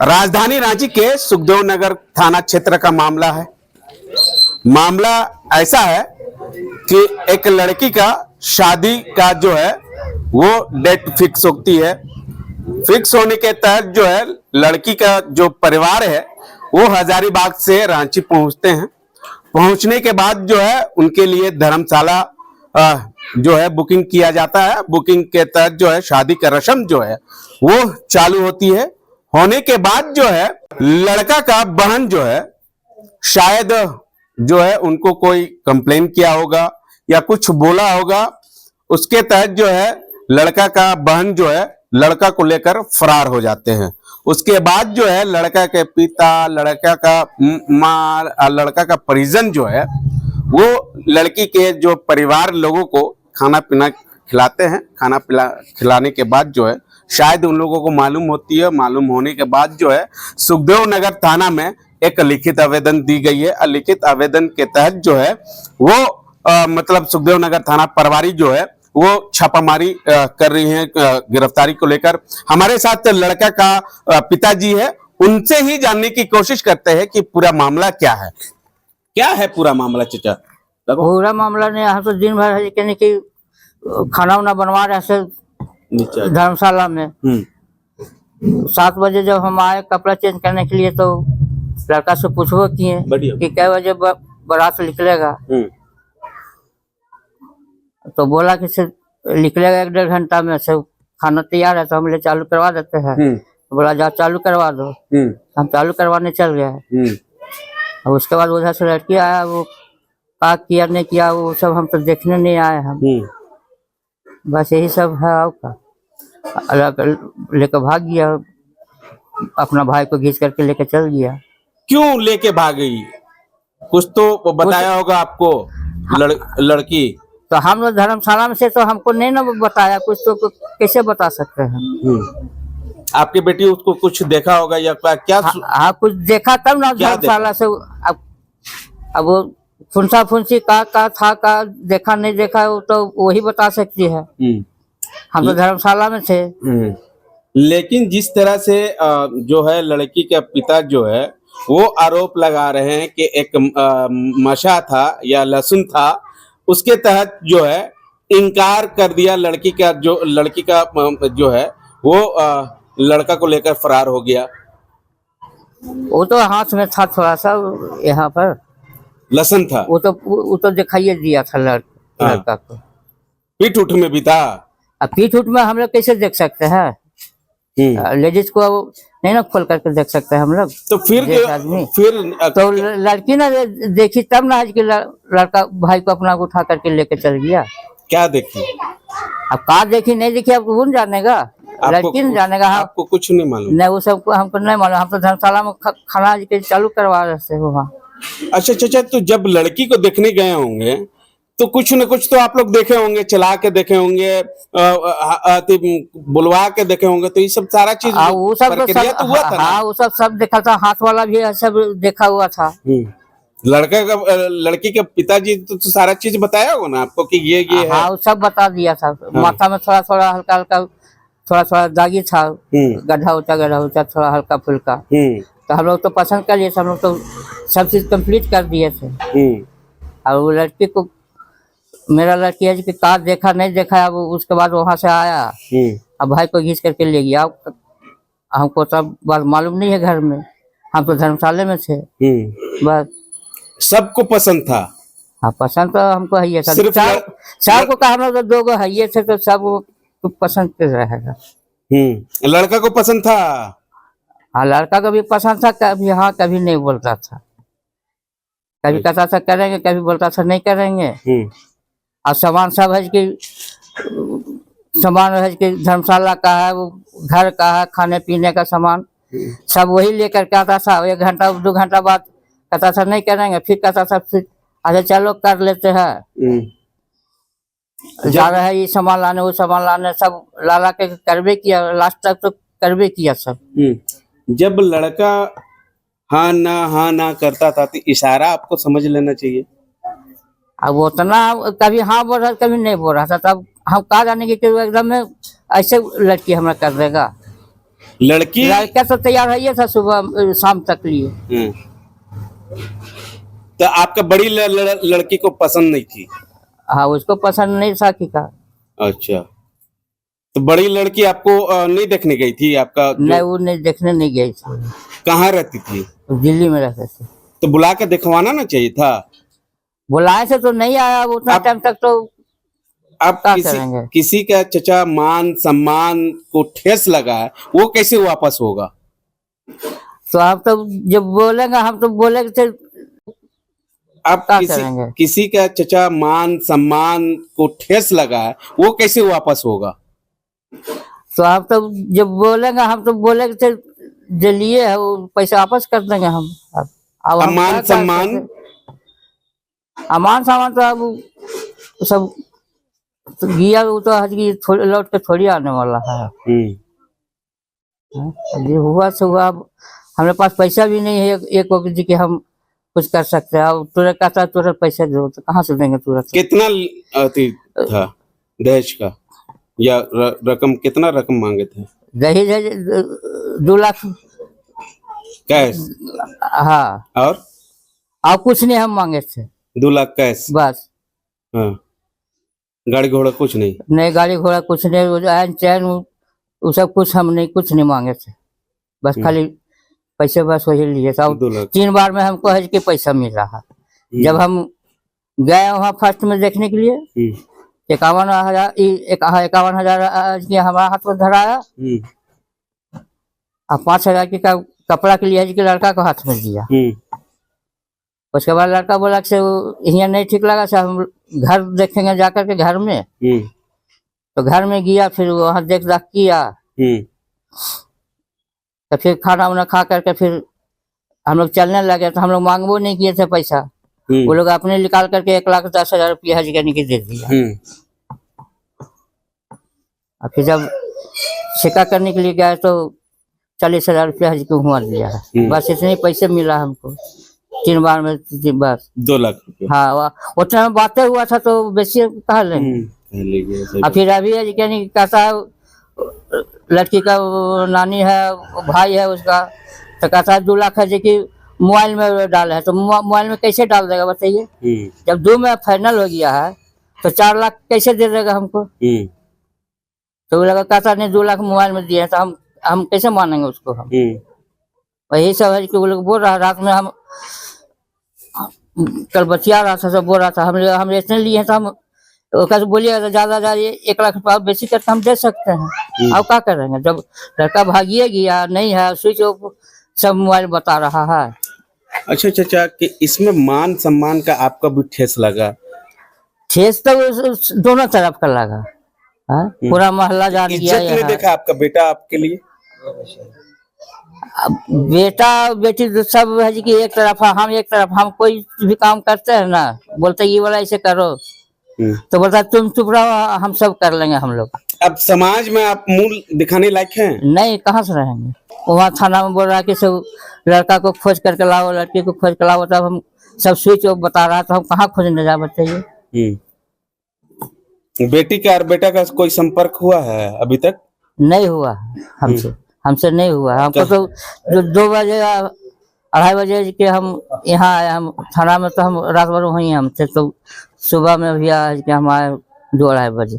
राजधानी रांची के सुखदेव नगर थाना क्षेत्र का मामला है। मामला ऐसा है कि एक लड़की का शादी का जो है वो डेट फिक्स होती है। फिक्स होने के तहत जो है लड़की का जो परिवार है वो हजारीबाग से रांची पहुंचते हैं। पहुंचने के बाद जो है उनके लिए धर्मशाला जो है बुकिंग किया जाता है। बुकिंग के तहत जो है शादी का रस्म जो है वो चालू होती है। होने के बाद जो है लड़का का बहन जो है शायद जो है उनको कोई कंप्लेन किया होगा या कुछ बोला होगा। उसके तहत जो है लड़का का बहन जो है लड़का को लेकर फरार हो जाते हैं। उसके बाद जो है लड़का के पिता, लड़का का माँ, लड़का का परिजन जो है वो लड़की के जो परिवार लोगों को खाना पीना खिलाते हैं। खाना खिलाने के बाद जो है शायद उन लोगों को मालूम होती है। मालूम होने के बाद जो है सुखदेव नगर थाना में एक लिखित आवेदन दी गई है। लिखित आवेदन के तहत जो है वो मतलब सुखदेव नगर थाना प्रभारी जो है वो छापामारी कर रही है गिरफ्तारी को लेकर। हमारे साथ लड़का का पिताजी है, उनसे ही जानने की कोशिश करते हैं कि पूरा मामला क्या है। क्या है पूरा मामला चाचा? पूरा मामला ने यहाँ तो दिन भर है कहने की खाना वाना बनवा रहे से धर्मशाला में। 7 बजे जब हम आए कपड़ा चेंज करने के लिए तो लड़का से पूछो किए कि क्या बजे बारात निकलेगा। तो बोला कि सिर्फ निकलेगा 1-1.5 घंटा में, से खाना तैयार है तो हम ले चालू करवा देते हैं। बोला जाओ चालू करवा दो। हम चालू करवाने चल गए। और उसके बाद उधर से लड़की आया, वो का किया नहीं किया वो सब हम तो देखने नहीं आए हम। बस यही सब है। लेकर भाग गया, अपना भाई को घींच करके लेकर चल गया। क्यों लेके भाग गई? कुछ तो बताया होगा आपको लड़की। तो हम लोग धर्मशाला में से तो हमको नहीं ना बताया कुछ, तो कैसे बता सकते हैं। आपकी बेटी उसको कुछ देखा होगा या क्या? हाँ कुछ देखा तब ना धर्मशाला से। अब वो फुंसा फुंसी का था का देखा नहीं देखा वो तो वही बता सकती है। हम तो धर्मशाला में थे। लेकिन जिस तरह से जो है लड़की के पिता जो है वो आरोप लगा रहे हैं कि एक नशा था या लहसुन था, उसके तहत जो है इनकार कर दिया लड़की का। जो लड़की का जो है वो लड़का को लेकर फरार हो गया। वो तो हाथ में था थोड़ा सा, यहाँ पर लहसुन था। वो तो दिखाइए दिया था लड़का को। पीठ उठ में भी था। अब पीठ उठ में हम लोग कैसे देख सकते हैं? लेडीज को नहीं ना खोल करके देख सकते हैं हम लोग। तो फिर तो लड़की ना देखी तब ना आज के लड़का भाई को अपना उठा करके लेके चल गया। क्या देखी? अब कहा देखी नहीं देखी अब कौन जानेगा? लड़की नहीं जानेगा। आपको कुछ नहीं मालूम? नहीं वो सब हमको नहीं मालूम। हम तो धर्मशाला में खाना चालू करवा रहे थे वहाँ। अच्छा चाचा, तो जब लड़की को देखने गए होंगे तो कुछ न कुछ तो आप लोग देखे होंगे, चला के देखे होंगे, बुलवा के देखे होंगे। तो ये सब सारा चीज वो सब तो हुआ था। हाँ वो सब देखा था। हाथ वाला भी सब देखा हुआ था। लड़की के पिताजी तो सारा चीज बताया होगा ना आपको कि ये है। हाँ वो सब बता दिया था। माथा में थोड़ा थोड़ा हल्का हल्का थोड़ा दागी था, गड्ढा ऊंचा थोड़ा हल्का फुल्का। तो हम लोग तो पसंद कर लिए थे। हम लोग तो सब चीज कंप्लीट कर दिए थे। और वो लड़की को मेरा लड़की है कि कार देखा नहीं देखा। अब उसके बाद वहां से आया, अब भाई को घींच करके ले गया। हमको तब बात मालूम नहीं है घर में, हम तो धर्मशाला में थे। बस सबको पसंद था। हाँ पसंद तो हमको है। सब को कहा हम लोग 2 गो है थे तो सब पसंद रहेगा। लड़का को पसंद था। हाँ लड़का को भी पसंद था। कभी हाँ कभी नहीं बोलता था। कभी कहता था करेंगे, कभी बोलता था नहीं करेंगे। और सामान सब है कि सामान है कि धर्मशाला का है, वो घर का है, खाने पीने का सामान सब वही लेकर के आता था। 1 घंटा 2 घंटा बाद कहता था नहीं करेंगे, फिर कहता था फिर अच्छा चलो कर लेते हैं। जा रहे हैं ये सामान लाने वो सामान लाने, सब ला के करवे किया। लास्ट तक तो करवे किया सब। जब लड़का हाँ ना करता था तो इशारा आपको समझ लेना चाहिए। अब उतना कभी हाँ बोल रहा कभी नहीं बोल रहा था। तब हम कहा जाने की एकदम में ऐसे लड़की हमें कर देगा। लड़की लड़का तो तैयार है ये था सुबह शाम तक लिए। तो आपका बड़ी लड़की को पसंद नहीं थी? हाँ, उसको पसंद नहीं था कि का। अच्छा, तो बड़ी लड़की आपको नहीं देखने गई थी? आपका नहीं, वो नहीं देखने नहीं गई थी। कहाँ रहती थी? दिल्ली में रहते थे। तो बुला के दिखवाना ना चाहिए था। बुलाए से तो नहीं आया, अब उतना टाइम तक तो आप क्या करेंगे। किसी का चचा मान सम्मान को ठेस लगा है, वो कैसे वापस होगा? तो आप तो जब बोलेंगे हम तो बोलेंगे थे। आप क्या करेंगे। किसी का चचा मान सम्मान को ठेस लगा है, वो कैसे वापस होगा? तो आप तो जब बोलेंगे हम तो बोलेंगे थे जो लिए है वो पैसा वापस कर देंगे हम। अब हम अमान क्या सम्मान? अमान सामान तो अब सब तो गया, वो तो आज की थोड़ी लौट के थोड़ी आने वाला है। ये हुआ सो हुआ। अब हमारे पास पैसा भी नहीं है एक वक्त जी कि हम कुछ कर सकते हैं। अब तुरंत कहता तुरंत पैसा दो तो कहाँ से देंगे तुरंत। कितना था दहेज का, या रकम कितना रकम मांगे थे? दहेज है 2 लाख कैश? हाँ। और कुछ नहीं हम मांगे थे। 2 लाख कैश बस। हाँ, गाड़ी घोड़ा कुछ नहीं? नहीं, गाड़ी घोड़ा कुछ नहीं, चैन वो सब कुछ हम नहीं, कुछ नहीं मांगे थे। बस खाली पैसे बस वही लिए था। 2 लाख 3 बार में हमको है कि पैसा मिल रहा। जब हम गए वहाँ फर्स्ट में देखने के लिए 51,000 की हमारा हाथ में धराया और 5,000 की कपड़ा के लिए लड़का को हाथ में दिया। उसके बाद लड़का बोला कि यहाँ नहीं ठीक लगा से हम घर देखेंगे जाकर के घर में। तो घर में गया, फिर वहाँ देख दाख किया, तो फिर खाना वाना खा करके फिर हम लोग चलने लगे। तो हम लोग मांगबो नहीं किए थे पैसा, वो लोग अपने निकाल करके 1,10,000 रुपया हज करने के दे दिया। और फिर जब शिका करने के लिए गए तो 40,000 रुपया हज को हुआ दिया है। बस इतने पैसे मिला हमको 3 बार में, बस 2 लाख रुपया। हाँ, उतना में बातें हुआ था तो बेसी कहा लेंगे। और फिर अभी यानी कहता लड़की का नानी है, भाई है उसका, तो कहता 2 लाख है जो कि मोबाइल में डाले है। तो मोबाइल में कैसे डाल देगा बताइए। जब 2 में फाइनल हो गया है तो 4 लाख कैसे दे देगा हमको। तो वो लगा कहता नहीं 2 लाख मोबाइल में दिए, तो हम कैसे मानेंगे उसको। हम वही सब है कि वो लोग बोल रहा। रात में हम कल बचिया रहा था, सब बोल रहा था हम इतने लिए हैं तो हम बोलिए ज्यादा 1 लाख रुपया बेसी करके हम दे सकते हैं। अब क्या करेंगे जब लड़का भागिए गया नहीं है, स्विच ऑफ सब मोबाइल बता रहा है। अच्छा चाचा, कि इसमें मान सम्मान का आपका भी ठेस लगा? ठेस तो दोनों तरफ का लगा। पूरा मोहल्ला जान गया। इज्जत नहीं देखा आपका बेटा आपके लिए? बेटा बेटी तो सब है कि एक तरफ हम एक तरफ। हम कोई भी काम करते हैं ना, बोलते ये वाला ऐसे करो तो बोलता तुम चुप रहो, हम सब कर लेंगे हम लोग। अब समाज में आप मुंह दिखाने लायक हैं? नहीं, कहाँ से रहेंगे। वहाँ थाना में बोल रहा है कि सब लड़का को खोज करके लाओ, लड़की को खोज कर लाओ। तब हम सब स्विच ऑफ बता रहा, तो हम कहाँ खोजने जा बताइए। बेटी का और बेटा का कोई संपर्क हुआ है अभी तक? नहीं हुआ हमसे नहीं हुआ। हमको तो जो 2 बजे 2:30 बजे के हम यहाँ आए, हम थाना में तो हम रात भर वहीं हम थे। तो सुबह में भी आए कि हम आए 2-2:30 बजे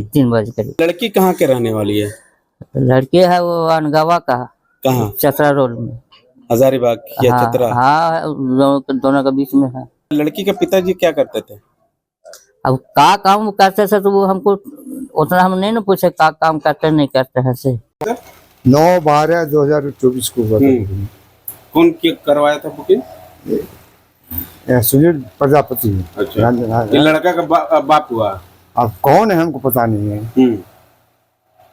3 बजे करीब। लड़की कहाँ के रहने वाली है? लड़की है वो अनगवा का। कहाँ? चतरा रोड में। हजारीबाग या चतरा? हाँ, दोनों के बीच में है। लड़की के पिताजी क्या करते थे? अब का काम करते थे तो वो हमको उतना हम नहीं ना पूछे का काम करते नहीं करते हैं से। 9/12/2024 को कौन करवाया था बुकिंग? सुनील प्रजापति। अच्छा, ये लड़का का बाप हुआ? अब कौन है हमको पता नहीं है।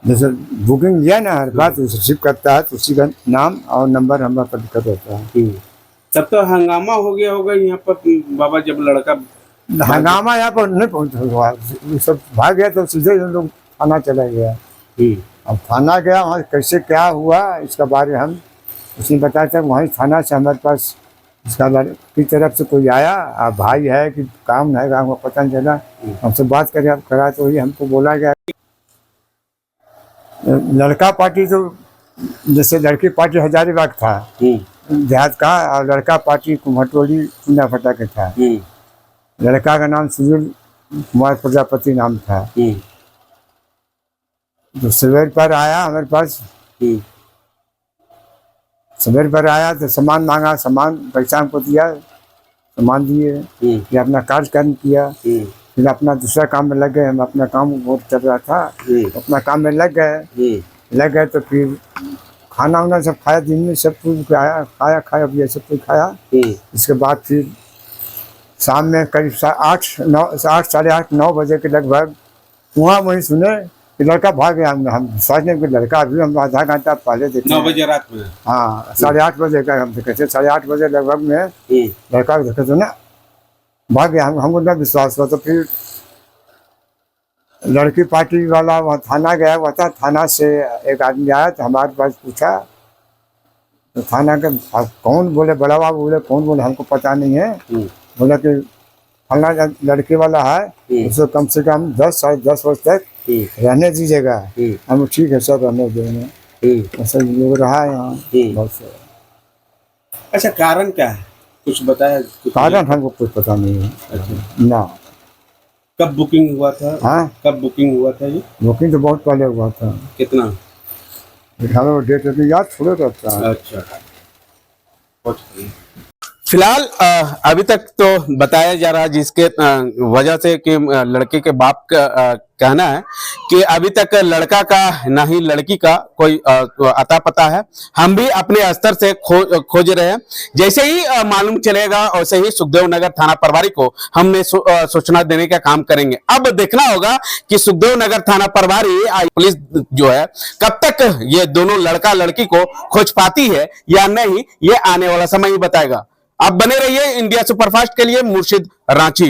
जैसे बुकिंग लिया ना, हर बात रिसीव करता है तो उसी का नाम और नंबर हमारा पर दिक्कत होता है। तब तो हंगामा हो गया होगा यहाँ पर बाबा, जब लड़का हंगामा यहाँ पर नहीं पहुँचा, सब भाग गया तो सीधे हम लोग थाना चला गया। अब थाना गया, वहाँ कैसे क्या हुआ इसका बारे हम उसने बताया था। वहीं थाना से हमारे पास इसका की तरफ से कोई आया, भाई है कि काम है, हमको पता नहीं चला। हमसे बात करा तो वही हमको बोला गया लड़का पार्टी तो जैसे लड़की पार्टी हजारीबाग था देहात का, और लड़का पार्टी कुम्हटोली चुना फटा के था। लड़का का नाम सुनील कुमार प्रजापति नाम था। तो सवेर पर आया हमारे पास, सवेर पर आया तो सामान मांगा, सामान पैसा हमको दिया, सामान दिए, फिर अपना कार्यक्रम किया, फिर अपना दूसरा काम में लग गए। हम अपना काम बहुत चल रहा था, अपना काम में लग गए तो फिर खाना वाना सब खाया, दिन में सब कुछ खाया पिया सब कुछ खाया। इसके बाद फिर शाम में करीब 8 साढ़े 8 9 बजे के लगभग वहाँ वहीं सुने कि लड़का भाग गया। हम सोचने कि लड़का अभी हम आधा घंटा पहले देखे 9 बजे रात में। हाँ 8:30 बजे का हम देखे थे, 8:30 बजे लगभग में लड़का देखे थे ना, भाग गया। हमको ना विश्वास हुआ। तो फिर लड़की पार्टी वाला वहाँ थाना गया हुआ था, थाना से एक आदमी आया तो हमारे पास पूछा, तो थाना के कौन बोले, बड़ा बाबू बोले कौन बोले, हमको पता नहीं है। बोला कि फलना लड़के वाला है, उसको कम से कम 10 साढ़े 10 बजे तक रहने दीजिएगा। हम ठीक है सर, रहने देंगे। ऐसा लोग रहा है यहाँ बहुत से। अच्छा, कारण क्या है, कुछ बताया? कारण हमको कुछ पता नहीं है। अच्छा। ना कब बुकिंग हुआ था? हाँ, कब बुकिंग हुआ था ये? बुकिंग तो बहुत पहले हुआ था। कितना? डेट याद थोड़े रहता है। अच्छा, फिलहाल अभी तक तो बताया जा रहा है जिसके वजह से कि लड़के के बाप का कहना है कि अभी तक लड़का का ना ही लड़की का कोई अता पता है। हम भी अपने स्तर से खोज रहे हैं। जैसे ही मालूम चलेगा वैसे ही सुखदेव नगर थाना प्रभारी को हमने सूचना देने का काम करेंगे। अब देखना होगा कि सुखदेव नगर थाना प्रभारी पुलिस जो है कब तक ये दोनों लड़का लड़की को खोज पाती है या नहीं, ये आने वाला समय ही बताएगा। आप बने रहिए इंडिया सुपरफास्ट के लिए। मुर्शिद, रांची।